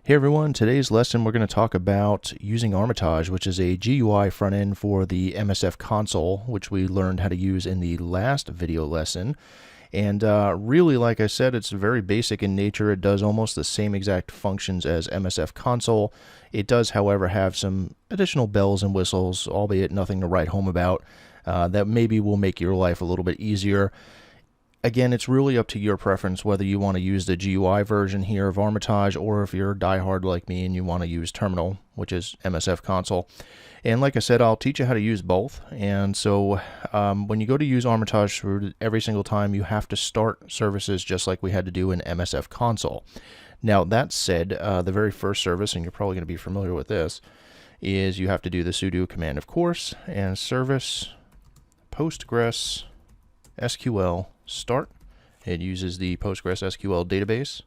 Hey everyone, today's lesson we're going to talk about using Armitage, which is a GUI front end for the MSFConsole, which we learned how to use in the last video lesson. And really, like I said, it's very basic in nature. It does almost the same exact functions as MSFConsole. It does, however, have some additional bells and whistles, albeit nothing to write home about, that maybe will make your life a little bit easier. Again, it's really up to your preference whether you want to use the GUI version here of Armitage or if you're diehard like me and you want to use Terminal, which is MSFConsole. And like I said, I'll teach you how to use both. And so when you go to use Armitage every single time, you have to start services just like we had to do in MSFConsole. Now, that said, the very first service, and you're probably going to be familiar with this, is you have to do the sudo command, of course, and service Postgres SQL start. It uses the Postgres SQL database.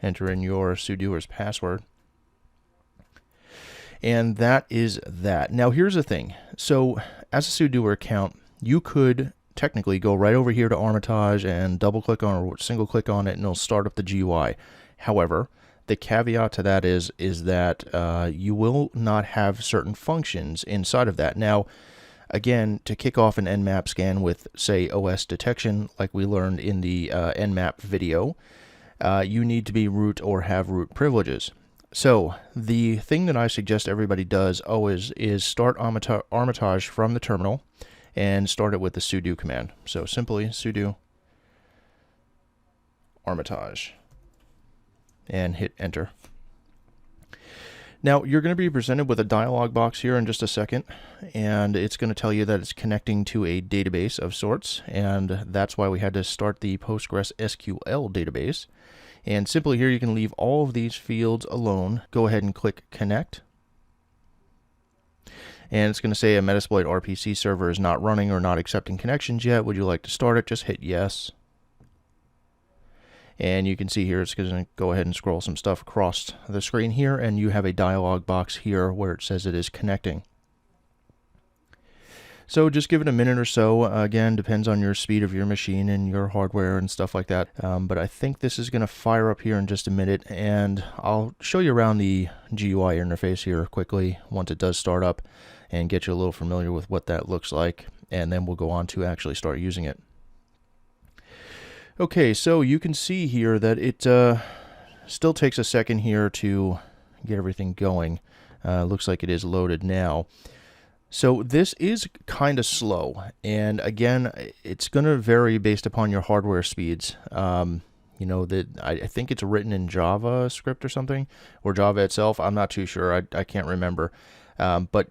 Enter in your sudoer's password. And that is that. Now here's the thing. So as a sudoer account, you could technically go right over here to Armitage and double click on or single click on it and it'll start up the GUI. However, the caveat to that is that you will not have certain functions inside of that. Now, again, to kick off an Nmap scan with, say, OS detection, like we learned in the Nmap video, you need to be root or have root privileges. So the thing that I suggest everybody does always is start Armitage from the terminal and start it with the sudo command. So simply sudo Armitage and hit enter. Now, you're going to be presented with a dialog box here in just a second, and it's going to tell you that it's connecting to a database of sorts, and that's why we had to start the Postgres SQL database. And simply here, you can leave all of these fields alone. Go ahead and click Connect. And it's going to say a Metasploit RPC server is not running or not accepting connections yet. Would you like to start it? Just hit yes. And you can see here it's going to go ahead and scroll some stuff across the screen here, and you have a dialog box here where it says it is connecting. So just give it a minute or so. Again, depends on your speed of your machine and your hardware and stuff like that. But I think this is going to fire up here in just a minute, and I'll show you around the GUI interface here quickly once it does start up and get you a little familiar with what that looks like, and then we'll go on to actually start using it. Okay, so you can see here that it still takes a second here to get everything going. Looks like it is loaded now. So this is kind of slow, and again, it's going to vary based upon your hardware speeds. You know, that I think it's written in JavaScript or something, or Java itself. I'm not too sure. I can't remember. But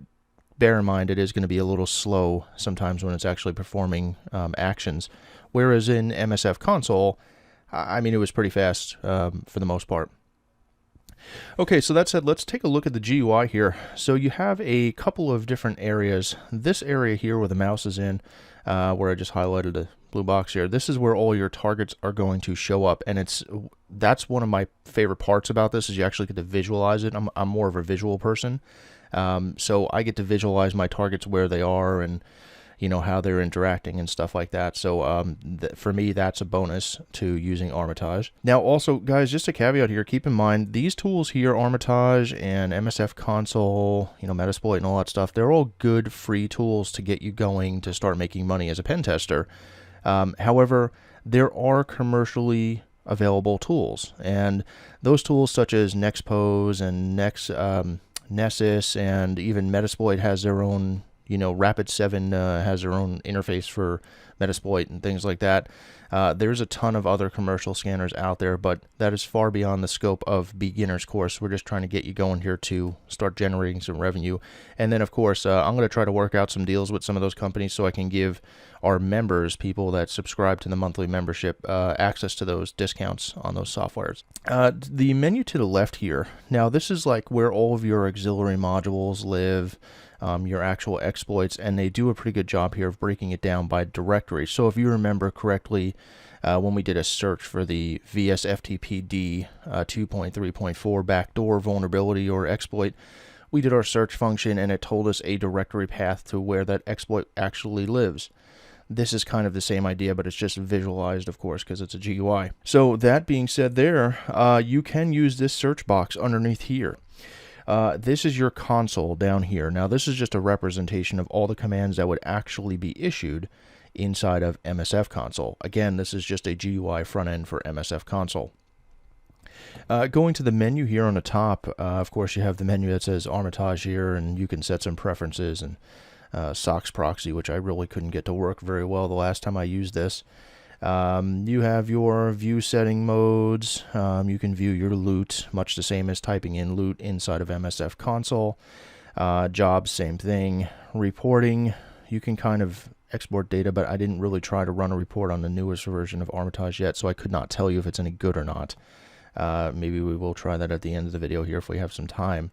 bear in mind, it is going to be a little slow sometimes when it's actually performing actions. Whereas in MSFConsole, I mean, it was pretty fast for the most part. Okay, so that said, let's take a look at the GUI here. So you have a couple of different areas. This area here where the mouse is in, where I just highlighted the blue box here, this is where all your targets are going to show up. And that's one of my favorite parts about this is you actually get to visualize it. I'm more of a visual person. So I get to visualize my targets where they are and you know how they're interacting and stuff like that. So for me, that's a bonus to using Armitage. Now also, guys, just a caveat here, keep in mind these tools here, Armitage and MSFConsole, you know, Metasploit and all that stuff, they're all good free tools to get you going to start making money as a pen tester. However, there are commercially available tools, and those tools such as Nexpose and Nessus and even Metasploit has their own, you know, Rapid7 has their own interface for Metasploit and things like that. There's a ton of other commercial scanners out there, but that is far beyond the scope of beginner's course. We're just trying to get you going here to start generating some revenue. And then, of course, I'm going to try to work out some deals with some of those companies so I can give our members, people that subscribe to the monthly membership, access to those discounts on those softwares. The menu to the left here, now this is like where all of your auxiliary modules live, your actual exploits, and they do a pretty good job here of breaking it down by directory. So if you remember correctly, when we did a search for the VSFTPD 2.3.4 backdoor vulnerability or exploit, we did our search function and it told us a directory path to where that exploit actually lives. This is kind of the same idea, but it's just visualized, of course, because it's a GUI. So that being said there, you can use this search box underneath here. This is your console down here. Now, this is just a representation of all the commands that would actually be issued inside of MSFConsole. Again, this is just a GUI front end for MSFConsole. Going to the menu here on the top, of course, you have the menu that says Armitage here, and you can set some preferences and SOX proxy, which I really couldn't get to work very well the last time I used this. You have your view setting modes. You can view your loot, much the same as typing in loot inside of MSFConsole. Jobs, same thing. Reporting, you can kind of export data, but I didn't really try to run a report on the newest version of Armitage yet, so I could not tell you if it's any good or not. Maybe we will try that at the end of the video here if we have some time.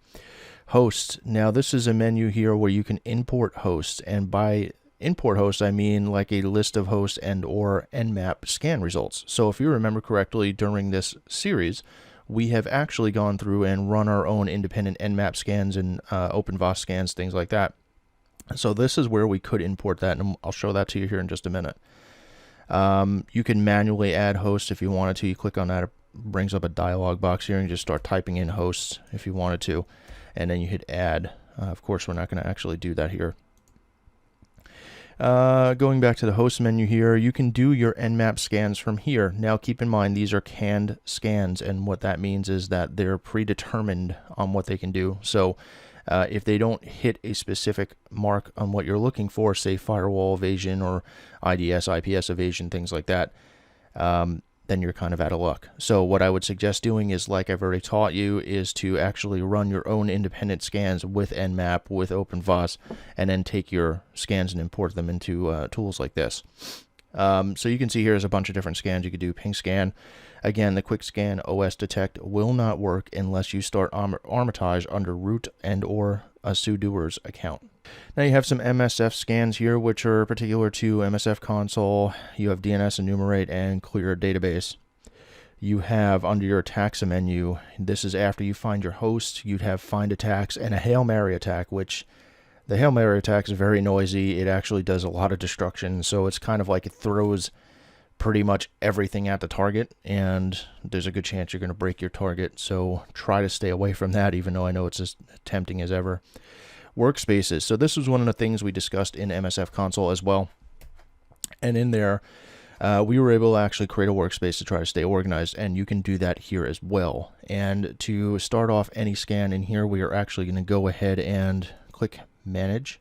Hosts. Now, this is a menu here where you can import hosts, and by import hosts, I mean like a list of hosts and or Nmap scan results. So if you remember correctly, during this series, we have actually gone through and run our own independent Nmap scans and OpenVOS scans, things like that. So this is where we could import that, and I'll show that to you here in just a minute. You can manually add hosts if you wanted to. You click on that, it brings up a dialog box here, and you just start typing in hosts if you wanted to, and then you hit add. Of course, we're not going to actually do that here. Going back to the host menu here, you can do your Nmap scans from here. Now keep in mind, these are canned scans, and what that means is that they're predetermined on what they can do. So if they don't hit a specific mark on what you're looking for, say firewall evasion or IDS, IPS evasion, things like that, then you're kind of out of luck. So what I would suggest doing is, like I've already taught you, is to actually run your own independent scans with Nmap, with OpenVOS, and then take your scans and import them into tools like this. So you can see here is a bunch of different scans. You could do ping scan. Again, the quick scan OS detect will not work unless you start Armitage under root and or a sudoers account. Now you have some MSF scans here, which are particular to MSFConsole. You have DNS enumerate and clear database. You have under your attacks menu, this is after you find your host, you'd have find attacks and a Hail Mary attack, which the Hail Mary attack is very noisy. It actually does a lot of destruction, so it's kind of like it throws pretty much everything at the target, and there's a good chance you're going to break your target, so try to stay away from that, even though I know it's as tempting as ever. Workspaces. So this was one of the things we discussed in MSFConsole as well, and in there we were able to actually create a workspace to try to stay organized, and you can do that here as well. And to start off any scan in here, we are actually going to go ahead and click manage,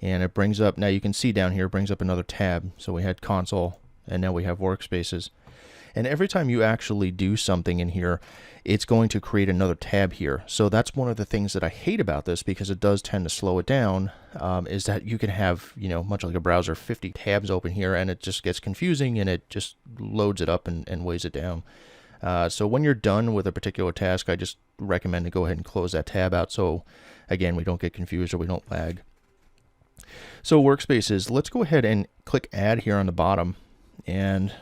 and it brings up, now you can see down here, it brings up another tab. So we had console, and now we have workspaces. And every time you actually do something in here, it's going to create another tab here. So that's one of the things that I hate about this, because it does tend to slow it down, is that you can have, you know, much like a browser, 50 tabs open here, and it just gets confusing, and it just loads it up and weighs it down. So when you're done with a particular task, I just recommend to go ahead and close that tab out, so again, we don't get confused or we don't lag. So workspaces, let's go ahead and click add here on the bottom, and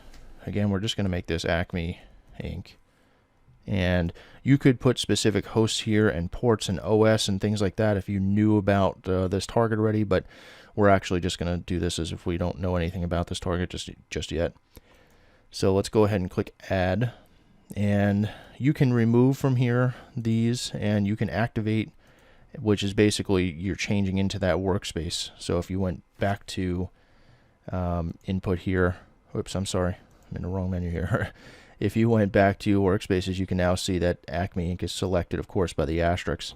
again, we're just going to make this Acme Inc. And you could put specific hosts here and ports and OS and things like that if you knew about this target already, but we're actually just going to do this as if we don't know anything about this target just yet. So let's go ahead and click add, and you can remove from here these, and you can activate, which is basically you're changing into that workspace. So if you went back to input here, oops, I'm sorry, I'm in the wrong menu here. If you went back to your workspaces, you can now see that Acme Inc. is selected, of course, by the asterisks.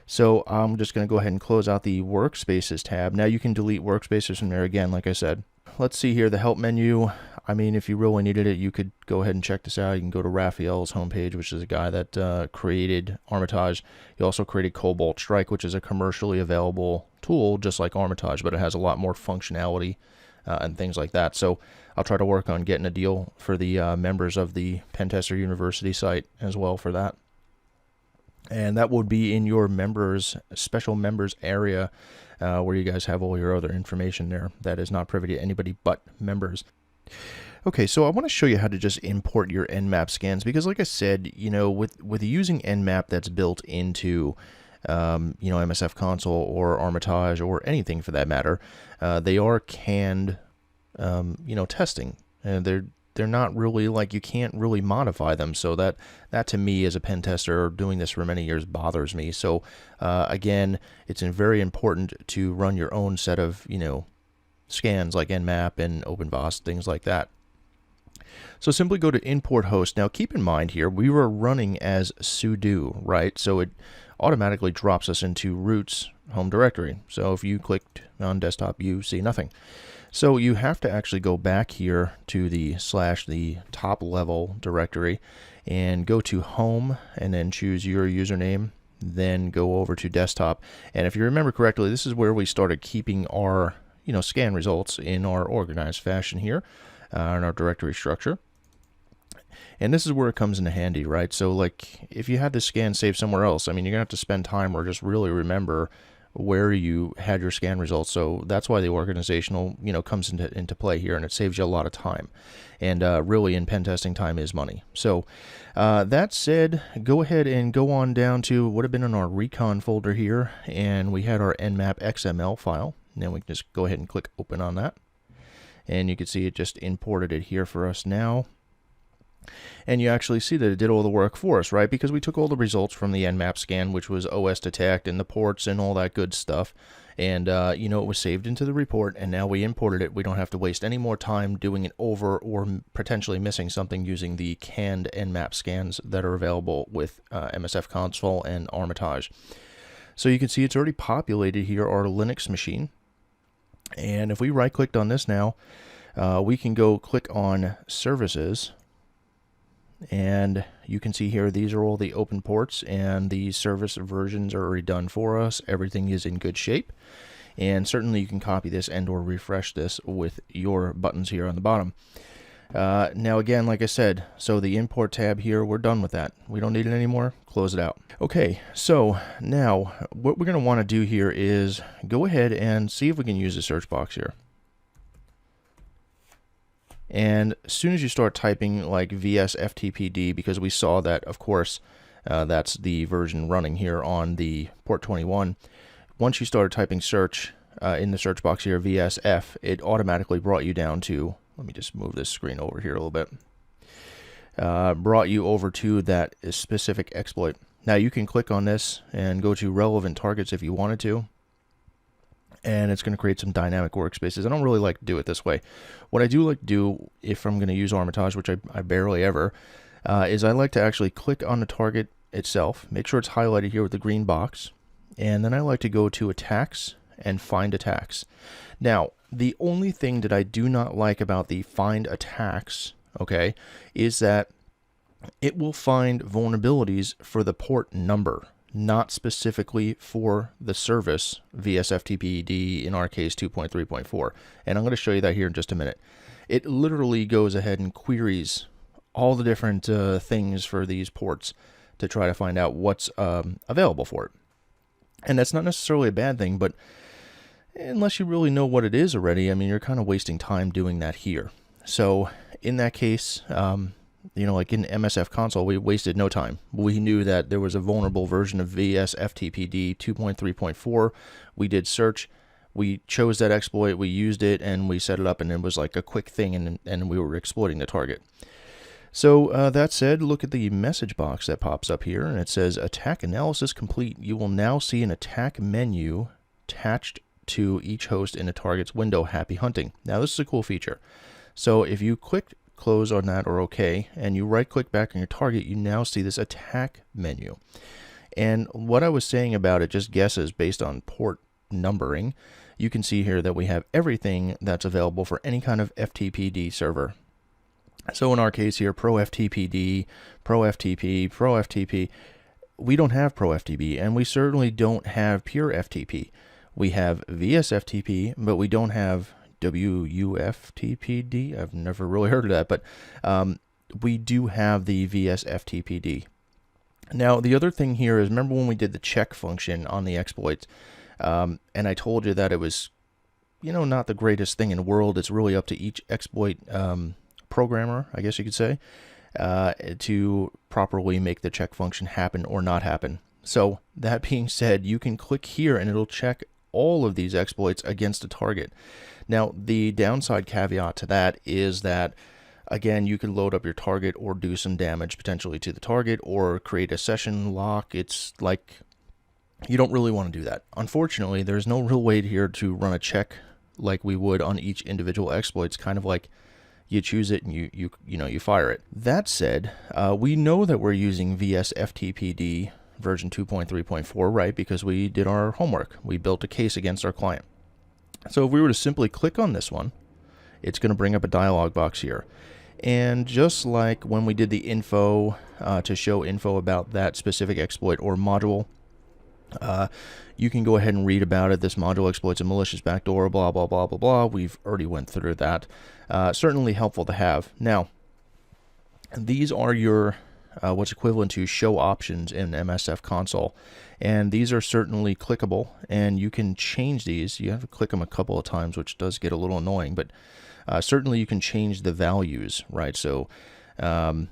So I'm just going to go ahead and close out the workspaces tab. Now you can delete workspaces from there again, like I said. Let's see here, the help menu. I mean, if you really needed it, you could go ahead and check this out. You can go to Raphael's homepage, which is a guy that created Armitage. He also created Cobalt Strike, which is a commercially available tool, just like Armitage, but it has a lot more functionality and things like that. So I'll try to work on getting a deal for the members of the Pentester University site as well for that. And that would be in your members, special members area, where you guys have all your other information there that is not privy to anybody but members. Okay, so I want to show you how to just import your Nmap scans, because like I said, you know, with using Nmap that's built into you know, MSFConsole or Armitage or anything for that matter, they are canned testing. And they're not really, like, you can't really modify them. So that to me, as a pen tester doing this for many years, bothers me. So again, it's very important to run your own set of scans like Nmap and OpenVOS, things like that. So simply go to import host. Now keep in mind here, we were running as sudo, right? So it automatically drops us into root's home directory. So if you clicked on desktop, you see nothing. So you have to actually go back here to the top level directory and go to home and then choose your username, then go over to desktop. And if you remember correctly, this is where we started keeping our scan results in our organized fashion here in our directory structure. And this is where it comes into handy, right? So like if you had this scan saved somewhere else, I mean, you're gonna have to spend time or just really remember where you had your scan results. So that's why the organizational comes into play here, and it saves you a lot of time. And really, in pen testing, time is money. So that said, go ahead and go on down to what would have been in our recon folder here, and we had our Nmap XML file. Now we can just go ahead and click open on that, and you can see it just imported it here for us now. And you actually see that it did all the work for us, right? Because we took all the results from the Nmap scan, which was OS detect and the ports and all that good stuff. And, it was saved into the report, and now we imported it. We don't have to waste any more time doing it over or potentially missing something using the canned Nmap scans that are available with MSFConsole and Armitage. So you can see it's already populated here, our Linux machine. And if we right-clicked on this now, we can go click on Services. And you can see here, these are all the open ports, and the service versions are already done for us. Everything is in good shape. And certainly you can copy this and or refresh this with your buttons here on the bottom. Now again, like I said, so the import tab here, we're done with that. We don't need it anymore. Close it out. Okay, so now what we're going to want to do here is go ahead and see if we can use the search box here. And as soon as you start typing like VSFTPD, because we saw that, of course, that's the version running here on the port 21. Once you started typing search in the search box here, VSF, it automatically brought you down to, let me just move this screen over here a little bit, brought you over to that specific exploit. Now you can click on this and go to relevant targets if you wanted to. And it's going to create some dynamic workspaces. I don't really like to do it this way. What I do like to do, if I'm going to use Armitage, which I barely ever, is I like to actually click on the target itself, make sure it's highlighted here with the green box, and then I like to go to Attacks and Find Attacks. Now, the only thing that I do not like about the Find Attacks, okay, is that it will find vulnerabilities for the port number, not specifically for the service VSFTPD, in our case 2.3.4. And I'm going to show you that here in just a minute. It literally goes ahead and queries all the different things for these ports to try to find out what's available for it. And that's not necessarily a bad thing, but unless you really know what it is already, I mean, you're kind of wasting time doing that here. So in that case, like in MSFConsole, we wasted no time. We knew that there was a vulnerable version of VSFTPD 2.3.4. We did search. We chose that exploit. We used it, and we set it up, and it was like a quick thing, and we were exploiting the target. So that said, look at the message box that pops up here, and it says, Attack Analysis Complete. You will now see an attack menu attached to each host in a target's window. Happy hunting. Now, this is a cool feature. So if you click close on that or OK, and you right click back on your target, you now see this attack menu. And what I was saying about it, just guesses based on port numbering, you can see here that we have everything that's available for any kind of FTPD server. So in our case here, Pro FTPD, Pro FTP, Pro FTP, we don't have Pro FTP, and we certainly don't have Pure FTP. We have VSFTP, but we don't have WUFTPD. I've never really heard of that, but we do have the VSFTPD. Now, the other thing here is, remember when we did the check function on the exploits, and I told you that it was, not the greatest thing in the world. It's really up to each exploit programmer, I guess you could say, to properly make the check function happen or not happen. So that being said, you can click here and it'll check all of these exploits against a target. Now, the downside caveat to that is that, again, you could load up your target or do some damage potentially to the target or create a session lock. It's like, you don't really want to do that. Unfortunately, there's no real way here to run a check like we would on each individual exploit. It's kind of like you choose it and you fire it. That said, we know that we're using MSFTPD version 2.3.4, right? Because we did our homework. We built a case against our client. So if we were to simply click on this one, it's going to bring up a dialog box here. And just like when we did the info to show info about that specific exploit or module, you can go ahead and read about it. This module exploits a malicious backdoor, blah, blah, blah, blah, blah. We've already went through that. Certainly helpful to have. Now, these are your what's equivalent to show options in MSFConsole. And these are certainly clickable, and you can change these. You have to click them a couple of times, which does get a little annoying, but certainly you can change the values, right? So the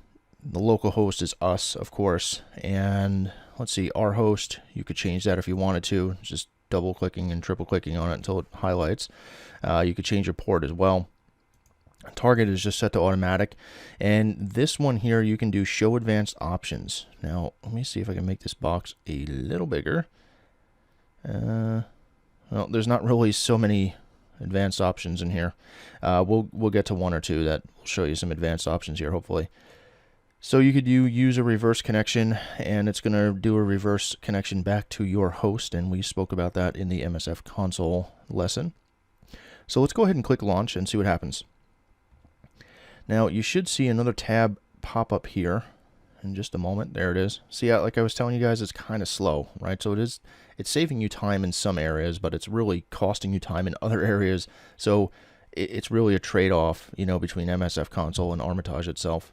local host is us, of course, and let's see, our host, you could change that if you wanted to, just double clicking and triple clicking on it until it highlights. You could change your port as well. Target is just set to automatic, and this one here you can do show advanced options. Now let me see if I can make this box a little bigger. Well, there's not really so many advanced options in here. We'll get to one or two that will show you some advanced options here, hopefully. So you could use a reverse connection, and it's going to do a reverse connection back to your host, and we spoke about that in the MSFConsole lesson. So let's go ahead and click launch and see what happens. Now you should see another tab pop up here in just a moment. There it is. See, like I was telling you guys, it's kind of slow, right? So it's saving you time in some areas, but it's really costing you time in other areas. So it's really a trade-off, between MSFConsole and Armitage itself.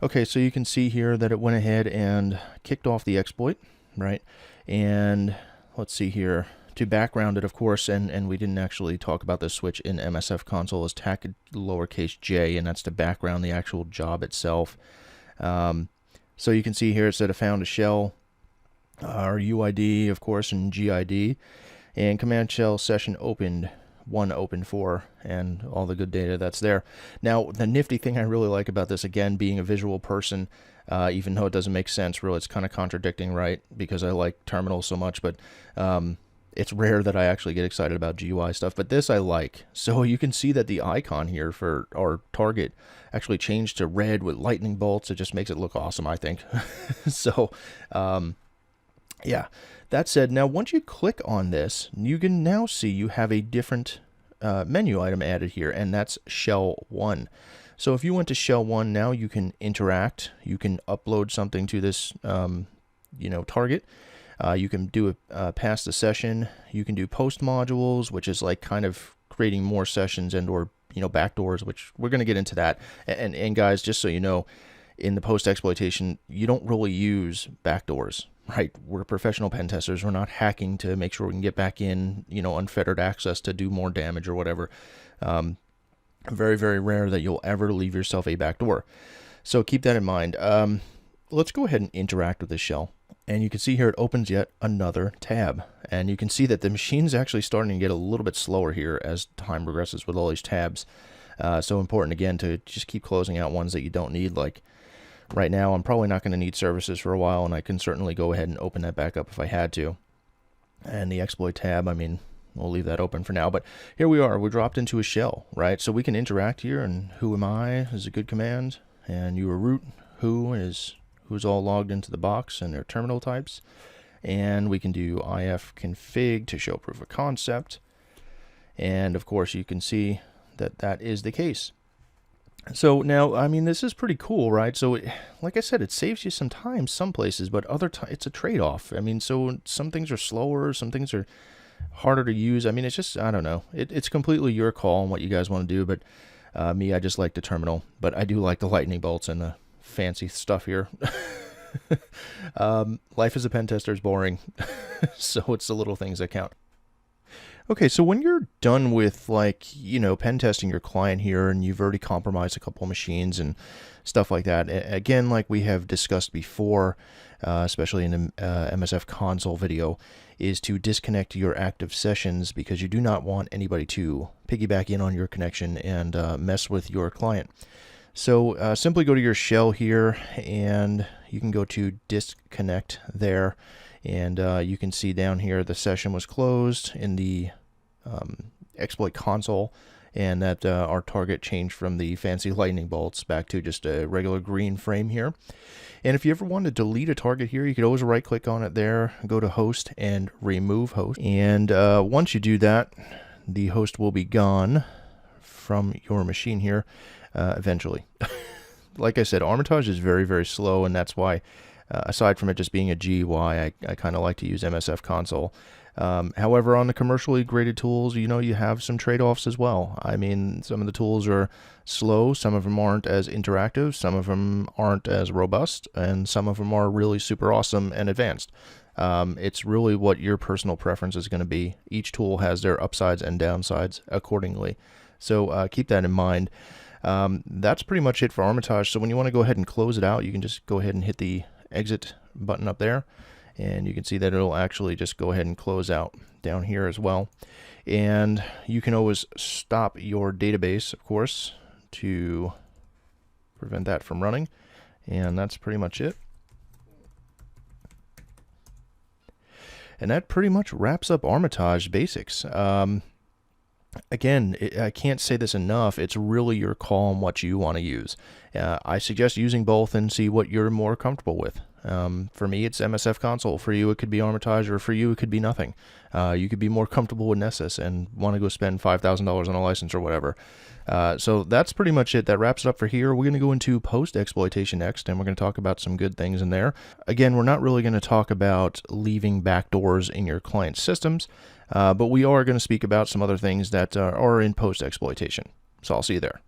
Okay, so you can see here that it went ahead and kicked off the exploit, right? And let's see here. To background it, of course, and we didn't actually talk about this switch in MSFConsole, is tac lowercase j, and that's to background the actual job itself. So you can see here it said I found a shell, our UID, of course, and GID, and command shell session opened, one open for, and all the good data that's there. Now, the nifty thing I really like about this, again, being a visual person, even though it doesn't make sense, really, it's kind of contradicting, right? Because I like terminals so much, but it's rare that I actually get excited about GUI stuff, but this I like. So you can see that the icon here for our target actually changed to red with lightning bolts. It just makes it look awesome, I think. So, yeah. That said, now once you click on this, you can now see you have a different menu item added here, and that's Shell 1. So if you went to Shell 1, now you can interact. You can upload something to this, target. You can do a pass the session. You can do post modules, which is like kind of creating more sessions and or backdoors, which we're going to get into that. And guys, just so you know, in the post exploitation, you don't really use backdoors, right? We're professional pen testers. We're not hacking to make sure we can get back in, unfettered access to do more damage or whatever. Very, very rare that you'll ever leave yourself a backdoor. So keep that in mind. Let's go ahead and interact with this shell. And you can see here it opens yet another tab. And you can see that the machine's actually starting to get a little bit slower here as time progresses with all these tabs. So important, again, to just keep closing out ones that you don't need. Like right now, I'm probably not going to need services for a while, and I can certainly go ahead and open that back up if I had to. And the exploit tab, we'll leave that open for now. But here we are. We're dropped into a shell, right? So we can interact here, and who am I is a good command. And you are root, who's all logged into the box and their terminal types. And we can do ifconfig to show proof of concept. And of course, you can see that that is the case. So now, this is pretty cool, right? So like I said, it saves you some time some places, but other it's a trade-off. So some things are slower, some things are harder to use. It's just, I don't know. It's completely your call on what you guys want to do, but me, I just like the terminal. But I do like the lightning bolts and the fancy stuff here. Life as a pen tester is boring, so it's the little things that count. Okay, so when you're done with, like, pen testing your client here, and you've already compromised a couple of machines and stuff like that, again, like we have discussed before, especially in the MSFConsole video, is to disconnect your active sessions, because you do not want anybody to piggyback in on your connection and mess with your client. So simply go to your shell here, and you can go to disconnect there, and you can see down here the session was closed in the exploit console, and that our target changed from the fancy lightning bolts back to just a regular green frame here. And if you ever want to delete a target here, you could always right click on it there, go to host and remove host. And once you do that, the host will be gone from your machine here eventually. Like I said, Armitage is very, very slow, and that's why, aside from it just being a GUI, I kind of like to use MSFConsole. However, on the commercially graded tools, you have some trade-offs as well. I mean, some of the tools are slow, some of them aren't as interactive, some of them aren't as robust, and some of them are really super awesome and advanced. It's really what your personal preference is going to be. Each tool has their upsides and downsides accordingly. So keep that in mind. That's pretty much it for Armitage. So when you want to go ahead and close it out, you can just go ahead and hit the exit button up there. And you can see that it'll actually just go ahead and close out down here as well. And you can always stop your database, of course, to prevent that from running. And that's pretty much it. And that pretty much wraps up Armitage basics. Again, I can't say this enough. It's really your call on what you want to use. I suggest using both and see what you're more comfortable with. For me, it's MSFConsole. For you, it could be Armitage, or for you, it could be nothing. You could be more comfortable with Nessus and want to go spend $5,000 on a license or whatever. So that's pretty much it. That wraps it up for here. We're going to go into post-exploitation next, and we're going to talk about some good things in there. Again, we're not really going to talk about leaving backdoors in your client systems, but we are going to speak about some other things that are in post-exploitation. So I'll see you there.